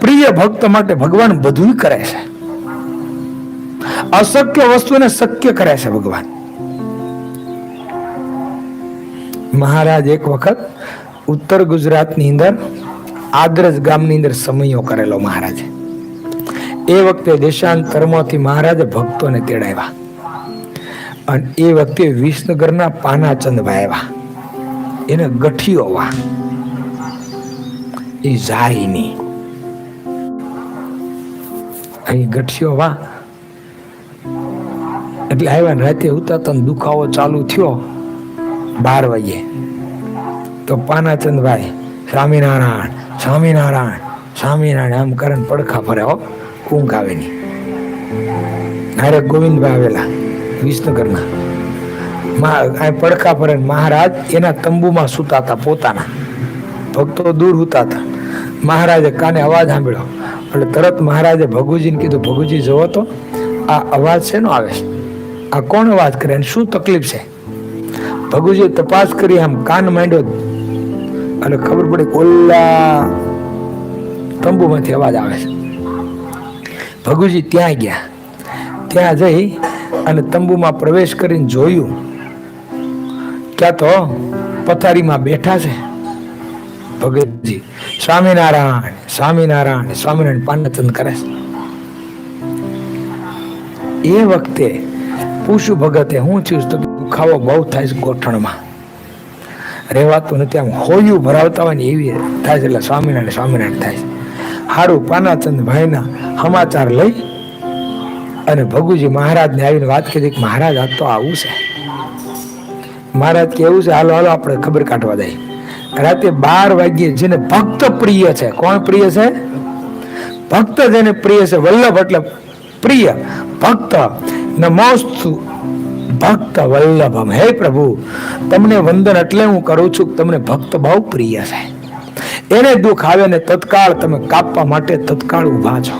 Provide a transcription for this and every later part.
પ્રિય ભક્ત માટે ભગવાન બધું કરે છે. અશક્ય વસ્તુને શક્ય કરે છે ભગવાન. મહારાજ એક વખત ઉત્તર ગુજરાતની અંદર આદરજ ગામની અંદર સમયો કરેલો મહારાજે. એ વખતે દેશાંતરમાંથી મહારાજે ભક્તોને તેડાવ્યા અને એ વખતે વિસનગરના પાનાચંદભાઈ આવ્યા. એને ગઠિયો વા એ જાય નહીં. અહીં ગઠિયો વા એટલે આવ્યા. રાતે ઉતારતા દુખાવો ચાલુ થયો 12 વાગે. તો પાનાચંદભાઈ સ્વામિનારાયણ સ્વામિનારાયણ સ્વામિનારાયણ આમ કરે પડખા ફરે. હો, ઊંઘ આવે નહીં. હારે ગોવિંદભાઈ આવેલા વિસનગરના. પડખા ફરે. મહારાજ એના તંબુમાં સુતા હતા પોતાના. ભક્તો દૂર સુતા હતા. મહારાજે કાને અવાજ સાંભળ્યો એટલે તરત મહારાજે ભગુજીને કીધું, ભગુજી જોવો તો આ અવાજ શેનો આવે છે? આ કોણ અવાજ કરે? શું તકલીફ છે? ભગુજી તપાસ કરી આમ કાન માંડ્યો અને ખબર પડી ઓલા તંબુમાંથી અવાજ આવે છે. ભગુજી ત્યાં ગયા. ત્યાં જઈ અને તંબુમાં પ્રવેશ કરીને જોયું ક્યાં તો પથારીમાં બેઠા છે ભગતજી. સ્વામિનારાયણ સ્વામિનારાયણ સ્વામિનારાયણ પાનાચંદ કરે છે. એ વખતે પૂછ્યું ભગતે, હું છું? તો દુખાવો બહુ થાય છે ગોઠણમાં, રહેવાતું નથી. આમ હોયું ભરાવતા હોય ને એવી થાય છે. એટલે સ્વામિનારાયણ સ્વામિનારાયણ થાય છે. હારું પાનાચંદ ભાઈના સમાચાર લઈ અને ભગુજી મહારાજને આવીને વાત કરી કે મહારાજ આ તો આવું છે. મહારાજ કે એવું છે, હાલો હાલો આપણે ખબર કાઢવા દઈએ. રાતે 12 વાગ્યે જેને ભક્ત પ્રિય છે. કોણ પ્રિય છે? ભક્ત જેને પ્રિય છે. વલ્લભ એટલે પ્રિય ભક્ત. નમોસ્તુ ભક્ત વલ્લભમ. હે પ્રભુ, તમને વંદન એટલે હું કરું છું કે તમને ભક્ત બહુ પ્રિય છે. એને દુઃખ આવે ને તત્કાળ તમે કાપવા માટે તત્કાળ ઉભા છો.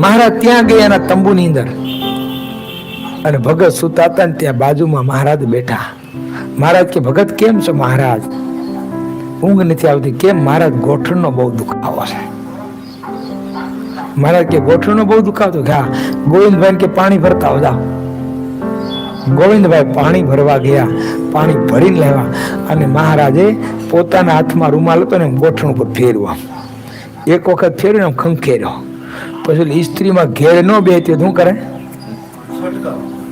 મહારાજ ત્યાં ગયા એના તંબુની અંદર અને ભગત સુતા હતા ને ત્યાં બાજુમાં મહારાજ બેઠા. મહારાજ કે ભગત કેમ છો? મહારાજ ઊંઘ નથી આવતી. કેમ? મહારાજ ગોઠણનો બહુ દુખાવો છે. મહારાજ કે ગોઠણનો બહુ દુખાવો? કે હા. ગોવિંદભાઈ કે પાણી ભરતા હો જાઓ. ગોવિંદભાઈ પાણી ભરવા ગયા. પાણી ભરીને લેવા અને મહારાજે પોતાના હાથમાં રૂમાલ હતો ને ગોઠણ ઉપર ફેરવા. એક વખત ફેરવીને આમ ખંખેર્યો. પછી સ્ત્રીમાં ઘેર ન બેહતી શું કરે?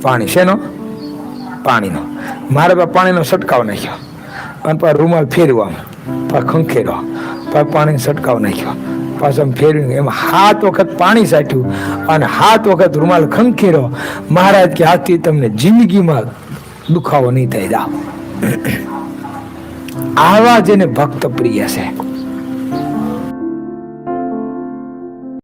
પાણી શેનો? પાણીનો. મારે પાણીનો છંટકાવ નાખ્યો અને પાછો રૂમાલ ફેરવા, પાછો ખંખેર્યો, પાછો પાણીનો છંટકાવ નાખ્યો, પાછો ફેરવીને એમાં 7 વખત પાણી સાટ્યું અને 7 વખત રૂમાલ ખંખેર્યો. મહારાજ કે આથી તમને જિંદગીમાં દુખાવો નહીં થાય. જાઓ. આવા જેને ભક્ત પ્રિય છે